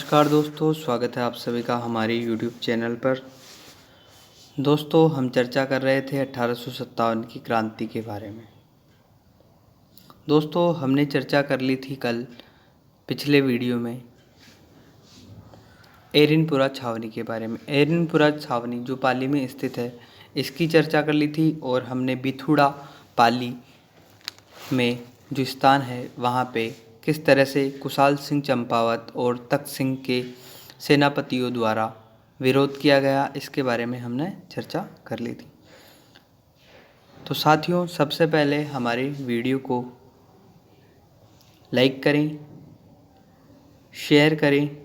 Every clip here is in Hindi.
नमस्कार दोस्तों, स्वागत है आप सभी का हमारे YouTube चैनल पर। दोस्तों, हम चर्चा कर रहे थे 1857 की क्रांति के बारे में। दोस्तों, हमने चर्चा कर ली थी कल पिछले वीडियो में एरिनपुरा छावनी के बारे में। एरिनपुरा छावनी जो पाली में स्थित है, इसकी चर्चा कर ली थी और हमने बिथुड़ा पाली में जो स्थान है वहाँ पे किस तरह से कुशाल सिंह चंपावत और तख्त सिंह के सेनापतियों द्वारा विरोध किया गया, इसके बारे में हमने चर्चा कर ली थी। तो साथियों, सबसे पहले हमारे वीडियो को लाइक करें, शेयर करें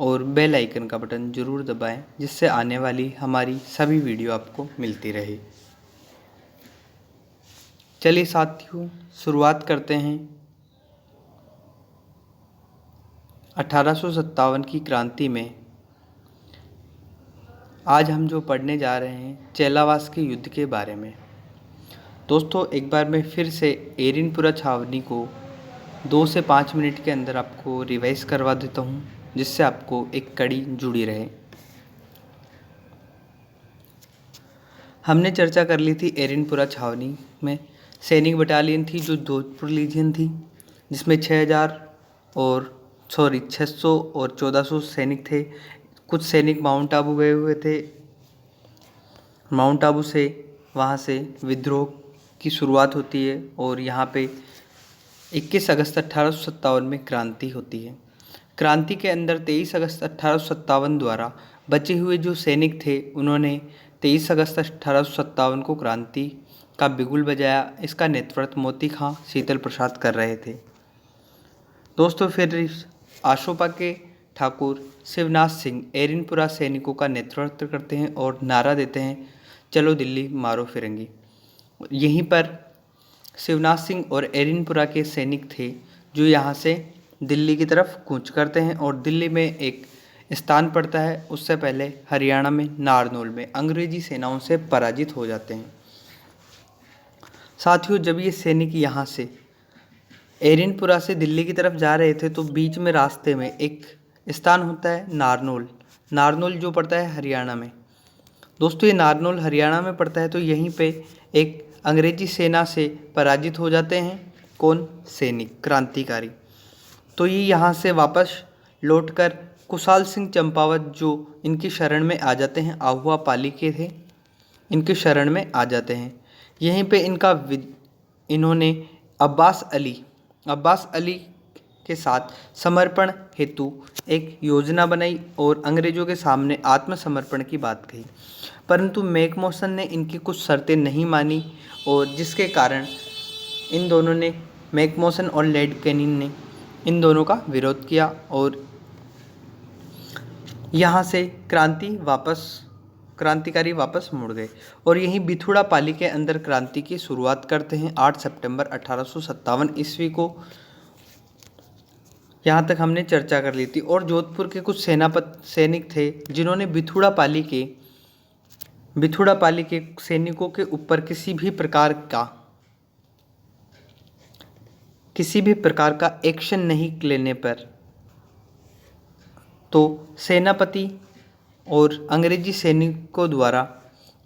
और बेल आइकन का बटन ज़रूर दबाएं, जिससे आने वाली हमारी सभी वीडियो आपको मिलती रहे। चलिए साथियों, शुरुआत करते हैं 1857 की क्रांति में। आज हम जो पढ़ने जा रहे हैं चेलावास के युद्ध के बारे में। दोस्तों, एक बार मैं फिर से एरिनपुरा छावनी को 2 से 5 मिनट के अंदर आपको रिवाइज करवा देता हूँ, जिससे आपको एक कड़ी जुड़ी रहे। हमने चर्चा कर ली थी एरिनपुरा छावनी में सैनिक बटालियन थी जो जोधपुर लीजियन थी, जिसमें 600 और 1400 सैनिक थे। कुछ सैनिक माउंट आबू गए हुए थे। माउंट आबू से वहाँ से विद्रोह की शुरुआत होती है और यहाँ पे 21 अगस्त 1857 में क्रांति होती है। क्रांति के अंदर 23 अगस्त 1857 द्वारा बचे हुए जो सैनिक थे, उन्होंने 23 अगस्त 1857 को क्रांति का बिगुल बजाया। इसका नेतृत्व मोती खां शीतल प्रसाद कर रहे थे। दोस्तों, फिर आशोपा के ठाकुर शिवनाथ सिंह एरिनपुरा सैनिकों का नेतृत्व करते हैं और नारा देते हैं, चलो दिल्ली मारो फिरंगी। यहीं पर शिवनाथ सिंह और एरिनपुरा के सैनिक थे जो यहाँ से दिल्ली की तरफ कूच करते हैं और दिल्ली में एक स्थान पड़ता है, उससे पहले हरियाणा में नारनौल में अंग्रेजी सेनाओं से पराजित हो जाते हैं। साथियों, जब ये सैनिक यहाँ से एरिनपुरा से दिल्ली की तरफ जा रहे थे तो बीच में रास्ते में एक स्थान होता है नारनौल। नारनौल जो पड़ता है हरियाणा में। दोस्तों, ये नारनौल हरियाणा में पड़ता है, तो यहीं पे एक अंग्रेजी सेना से पराजित हो जाते हैं। कौन? सैनिक, क्रांतिकारी। तो ये यहाँ से वापस लौटकर कुशाल सिंह चंपावत जो इनकी शरण में आ जाते हैं, आहुआ पाली के थे, इनकी शरण में आ जाते हैं। यहीं पे इन्होंने अब्बास अली के साथ समर्पण हेतु एक योजना बनाई और अंग्रेज़ों के सामने आत्मसमर्पण की बात कही, परंतु मैकमोहन ने इनकी कुछ शर्तें नहीं मानी और जिसके कारण इन दोनों ने, मैकमोहन और लॉर्ड कैनिंग ने, इन दोनों का विरोध किया और यहाँ से क्रांतिकारी वापस मुड़ गए और यहीं बिथुड़ा पाली के अंदर क्रांति की शुरुआत करते हैं 8 सितंबर 1857 ईस्वी को। यहाँ तक हमने चर्चा कर ली थी। और जोधपुर के कुछ सैनिक थे जिन्होंने बिथुड़ा पाली के सैनिकों के ऊपर किसी भी प्रकार का एक्शन नहीं लेने पर तो सेनापति और अंग्रेजी सैनिकों द्वारा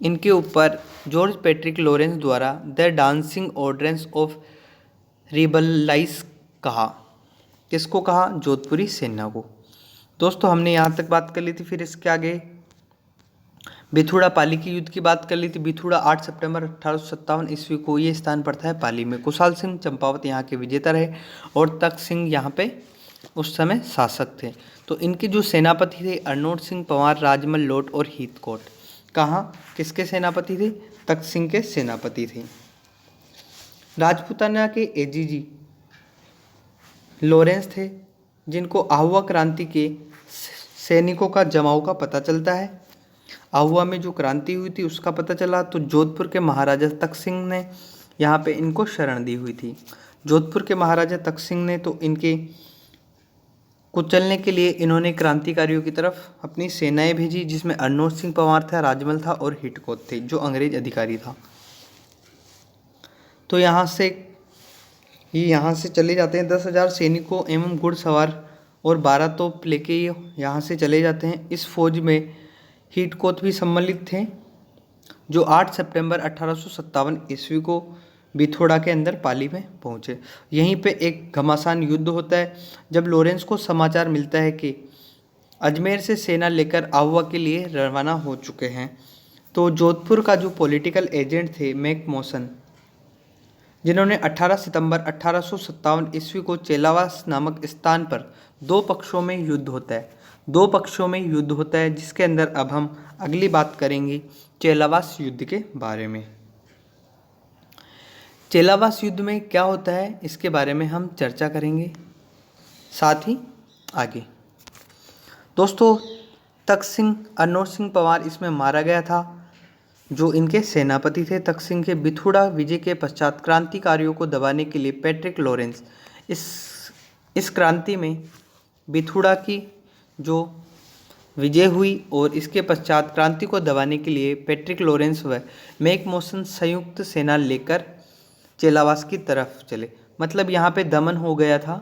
इनके ऊपर जॉर्ज पैट्रिक लॉरेंस द्वारा द डांसिंग ऑर्डिनेंस ऑफ रिबलाइज कहा। किसको कहा? जोधपुरी सेना को। दोस्तों, हमने यहाँ तक बात कर ली थी। फिर इसके आगे बिथुड़ा पाली के युद्ध की बात कर ली थी। बिथुड़ा 8 सितंबर 1857 ईस्वी को ये स्थान पड़ता है पाली में। कुशाल सिंह चंपावत यहाँ के विजेता रहे और तख्त सिंह यहाँ पे उस समय शासक थे। तो इनके जो सेनापति थे अर्नोट सिंह पंवार, राजमल लोट और हीथकोट। कहाँ? किसके सेनापति थे? तख्त सिंह के सेनापति थे। राजपूताना के एजीजी लॉरेंस थे, जिनको आहुआ क्रांति के सैनिकों का जमाव का पता चलता है। आहुआ में जो क्रांति हुई थी उसका पता चला तो जोधपुर के महाराजा तख्त सिंह ने यहाँ पे इनको शरण दी हुई थी। जोधपुर के महाराजा तख्त सिंह ने तो इनके कुचलने के लिए इन्होंने क्रांतिकारियों की तरफ अपनी सेनाएं भेजी, जिसमें अर्नोट सिंह पंवार था, राजमल था और हीथकोट थे जो अंग्रेज अधिकारी था। तो यहाँ से चले जाते हैं 10,000 सैनिकों एवं घुड़सवार और 12 तोप लेके ये यहाँ से चले जाते हैं। इस फौज में हीडकोत भी सम्मिलित थे, जो 8 सितंबर 1857 ईस्वी को बिथोड़ा के अंदर पाली में पहुँचे। यहीं पे एक घमासान युद्ध होता है, जब लॉरेंस को समाचार मिलता है कि अजमेर से सेना लेकर आहुआ के लिए रवाना हो चुके हैं। तो जोधपुर का जो पॉलिटिकल एजेंट थे मैक मॉसन, जिन्होंने 18 सितंबर 1857 ईस्वी को चेलावास नामक स्थान पर दो पक्षों में युद्ध होता है, जिसके अंदर अब हम अगली बात करेंगे चेलावास युद्ध के बारे में। चेलावास युद्ध में क्या होता है इसके बारे में हम चर्चा करेंगे साथ ही आगे। दोस्तों, तख्त सिंह अरनोद सिंह पंवार इसमें मारा गया था, जो इनके सेनापति थे। तख्त सिंह के बिथुड़ा विजय के पश्चात क्रांतिकारियों को दबाने के लिए पैट्रिक लॉरेंस, इस क्रांति में बिथुड़ा की जो विजय हुई और इसके पश्चात क्रांति को दबाने के लिए पैट्रिक लॉरेंस व मैक मॉसन संयुक्त सेना लेकर चेलावास की तरफ चले। मतलब यहाँ पे दमन हो गया था,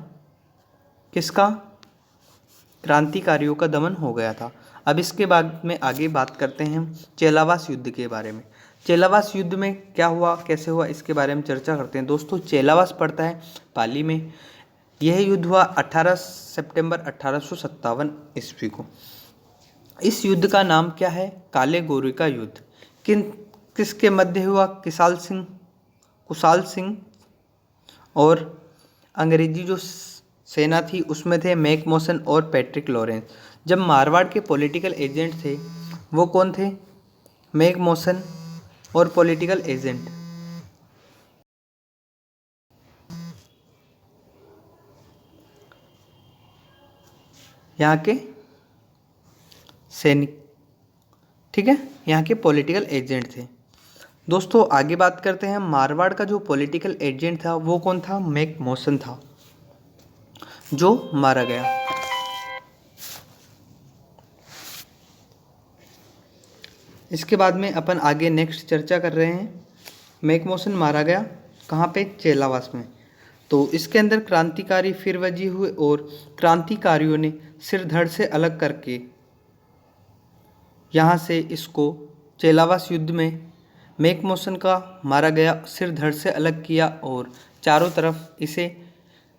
किसका? क्रांतिकारियों का दमन हो गया था। अब इसके बाद में आगे बात करते हैं चेलावास युद्ध के बारे में। चेलावास युद्ध में क्या हुआ, कैसे हुआ, इसके बारे में चर्चा करते हैं। दोस्तों, चेलावास पड़ता है पाली में। यह युद्ध हुआ 18 सितंबर 1857 ईस्वी को। इस युद्ध का नाम क्या है? काले गोरे का युद्ध। किसके मध्य हुआ? कुशाल सिंह और अंग्रेजी जो सेना थी उसमें थे मैक मॉसन और पैट्रिक लॉरेंस। जब मारवाड़ के पॉलिटिकल एजेंट थे वो कौन थे? मैक मॉसन और पॉलिटिकल एजेंट यहाँ के सैनिक, ठीक है, यहाँ के पॉलिटिकल एजेंट थे। दोस्तों, आगे बात करते हैं। मारवाड़ का जो पॉलिटिकल एजेंट था वो कौन था? मैक मॉसन था, जो मारा गया। इसके बाद में अपन आगे नेक्स्ट चर्चा कर रहे हैं। मैक मॉसन मारा गया कहाँ पे? चेलावास में। तो इसके अंदर क्रांतिकारी फिर वजी हुए और क्रांतिकारियों ने सिर धड़ से अलग करके यहाँ से इसको चेलावास युद्ध में मैक मॉसन का मारा गया सिर धड़ से अलग किया और चारों तरफ इसे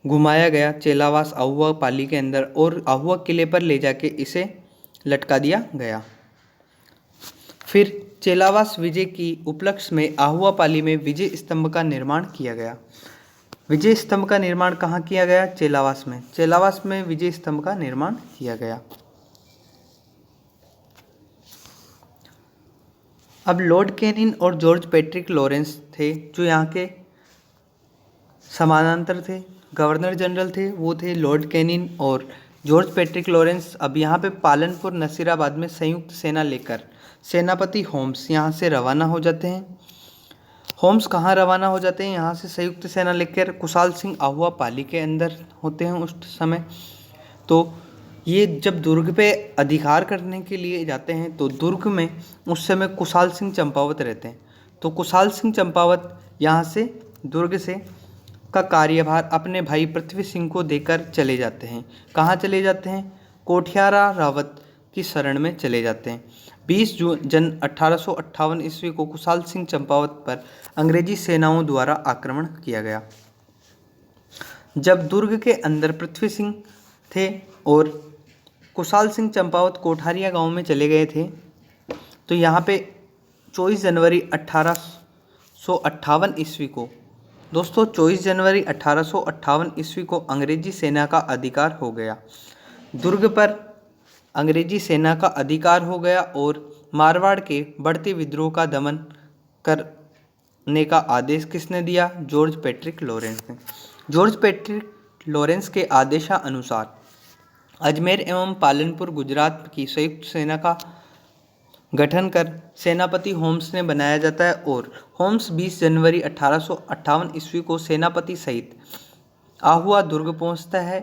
घुमाया गया चेलावास आहुआ पाली के अंदर और आहुआ किले पर ले जाके इसे लटका दिया गया। फिर चेलावास विजय की उपलक्ष्य में आहुआ पाली में विजय स्तंभ का निर्माण किया गया। विजय स्तंभ का निर्माण कहाँ किया गया? चेलावास में। चेलावास में विजय स्तंभ का निर्माण किया गया। अब लॉर्ड कैनिंग और जॉर्ज पैट्रिक लॉरेंस थे जो यहाँ के समानांतर थे, गवर्नर जनरल थे, वो थे लॉर्ड कैनिंग और जॉर्ज पैट्रिक लॉरेंस। अब यहाँ पे पालनपुर नसीराबाद में संयुक्त सेना लेकर सेनापति होम्स यहाँ से रवाना हो जाते हैं। होम्स कहाँ रवाना हो जाते हैं? यहाँ से संयुक्त सेना लेकर कुशाल सिंह आहुआ पाली के अंदर होते हैं उस समय। तो ये जब दुर्ग पे अधिकार करने के लिए जाते हैं तो दुर्ग में उस समय कुशाल सिंह चंपावत रहते हैं। तो कुशाल सिंह चंपावत यहाँ से दुर्ग से का कार्यभार अपने भाई पृथ्वी सिंह को देकर चले जाते हैं। कहाँ चले जाते हैं? कोठियारा रावत की शरण में चले जाते हैं। 20 जून 1858 ईस्वी को कुशाल सिंह चंपावत पर अंग्रेजी सेनाओं द्वारा आक्रमण किया गया। जब दुर्ग के अंदर पृथ्वी सिंह थे और कुशाल सिंह चंपावत कोठारिया गांव में चले गए थे, तो यहाँ पे 24 जनवरी 1858 ईस्वी को, दोस्तों 24 जनवरी 1858 ईस्वी को अंग्रेजी सेना का अधिकार हो गया। दुर्ग पर अंग्रेजी सेना का अधिकार हो गया और मारवाड़ के बढ़ते विद्रोह का दमन करने का आदेश किसने दिया? जॉर्ज पैट्रिक लॉरेंस ने। जॉर्ज पैट्रिक लॉरेंस के आदेशानुसार अजमेर एवं पालनपुर गुजरात की संयुक्त सेना का गठन कर सेनापति होम्स ने बनाया जाता है और होम्स 20 जनवरी 1858 ईस्वी को सेनापति सहित आहुआ दुर्ग पहुंचता है।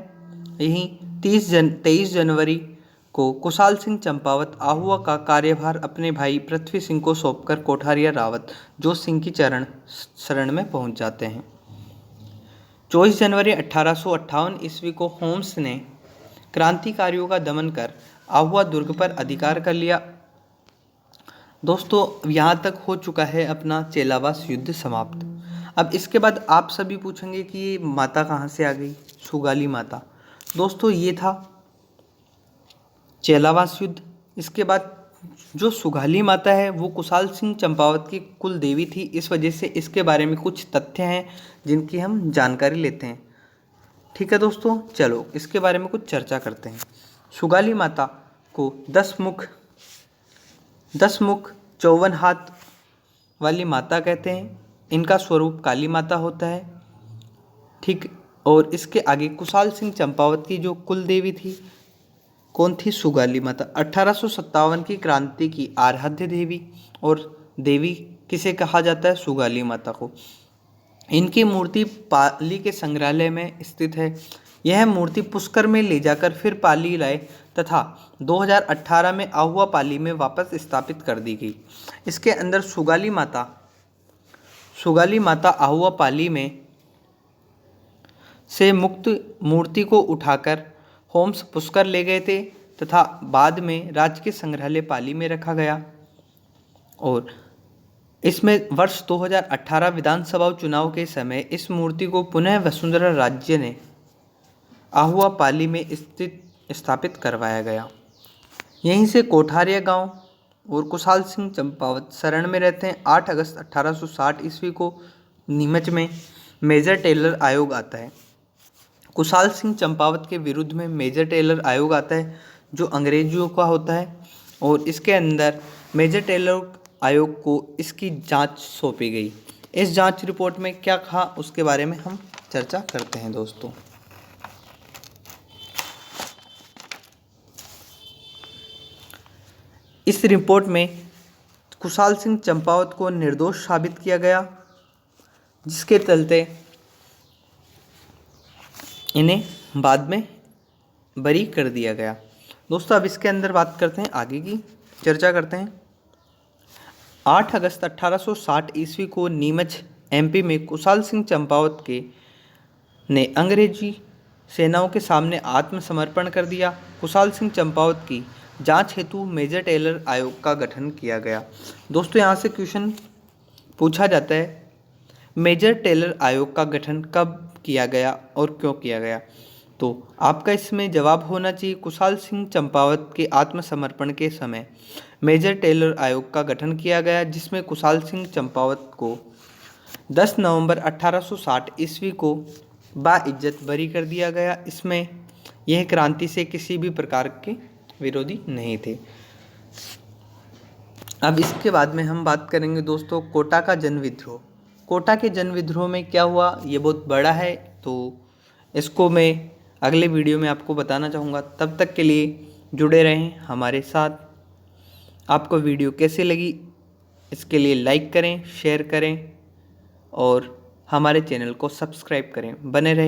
यहीं 23 जनवरी को कुशाल सिंह चंपावत आहुआ का कार्यभार अपने भाई पृथ्वी सिंह को सौंपकर कोठारिया रावत जोत सिंह की शरण में पहुंच जाते हैं। 24 जनवरी 1858 ईस्वी को होम्स ने क्रांतिकारियों का दमन कर आहुआ दुर्ग पर अधिकार कर लिया। दोस्तों यहाँ तक हो चुका है अपना चेलावास युद्ध समाप्त। अब इसके बाद आप सभी पूछेंगे कि ये माता कहाँ से आ गई, सुगाली माता। दोस्तों ये था चेलावास युद्ध। इसके बाद जो सुगाली माता है वो कुशाल सिंह चंपावत की कुल देवी थी, इस वजह से इसके बारे में कुछ तथ्य हैं जिनकी हम जानकारी लेते हैं। ठीक है दोस्तों, चलो इसके बारे में कुछ चर्चा करते हैं। सुगाली माता को 10 मुख 54 हाथ वाली माता कहते हैं। इनका स्वरूप काली माता होता है। ठीक, और इसके आगे कुशाल सिंह चंपावत की जो कुल देवी थी कौन थी, सुगाली माता। 1857 की क्रांति की आराध्य देवी, और देवी किसे कहा जाता है, सुगाली माता को। इनकी मूर्ति पाली के संग्रहालय में स्थित है। यह मूर्ति पुष्कर में ले जाकर फिर पाली लाए तथा 2018 में आहुआ पाली में वापस स्थापित कर दी गई। इसके अंदर सुगाली माता आहुआ पाली में से मुक्त मूर्ति को उठाकर होम्स पुष्कर ले गए थे तथा बाद में राजकीय संग्रहालय पाली में रखा गया। और इसमें वर्ष 2018 विधानसभा चुनाव के समय इस मूर्ति को पुनः वसुंधरा राज्य ने आहुआ पाली में स्थापित करवाया गया। यहीं से कोठारिया गांव और कुशाल सिंह चंपावत शरण में रहते हैं। 8 अगस्त 1860 ईस्वी को नीमच में मेजर टेलर आयोग आता है। कुशाल सिंह चंपावत के विरुद्ध में मेजर टेलर आयोग आता है जो अंग्रेजियों का होता है, और इसके अंदर मेजर टेलर आयोग को इसकी जांच सौंपी गई। इस जांच रिपोर्ट में क्या कहा उसके बारे में हम चर्चा करते हैं दोस्तों। इस रिपोर्ट में कुशाल सिंह चंपावत को निर्दोष साबित किया गया, जिसके चलते इन्हें बाद में बरी कर दिया गया। दोस्तों अब इसके अंदर बात करते हैं, आगे की चर्चा करते हैं। 8 अगस्त 1860 ईस्वी को नीमच एमपी में कुशाल सिंह चंपावत ने अंग्रेजी सेनाओं के सामने आत्मसमर्पण कर दिया। कुशाल सिंह चंपावत की जांच हेतु मेजर टेलर आयोग का गठन किया गया। दोस्तों यहाँ से क्वेश्चन पूछा जाता है, मेजर टेलर आयोग का गठन कब किया गया और क्यों किया गया, तो आपका इसमें जवाब होना चाहिए कुशाल सिंह चंपावत के आत्मसमर्पण के समय मेजर टेलर आयोग का गठन किया गया, जिसमें कुशाल सिंह चंपावत को 10 नवंबर 1860 ईस्वी को बाइज्जत बरी कर दिया गया। इसमें यह क्रांति से किसी भी प्रकार के विरोधी नहीं थे। अब इसके बाद में हम बात करेंगे दोस्तों कोटा का जन विद्रोह। कोटा के जन विद्रोह में क्या हुआ, ये बहुत बड़ा है, तो इसको मैं अगले वीडियो में आपको बताना चाहूँगा। तब तक के लिए जुड़े रहें हमारे साथ। आपको वीडियो कैसी लगी इसके लिए लाइक करें, शेयर करें और हमारे चैनल को सब्सक्राइब करें। बने रहें।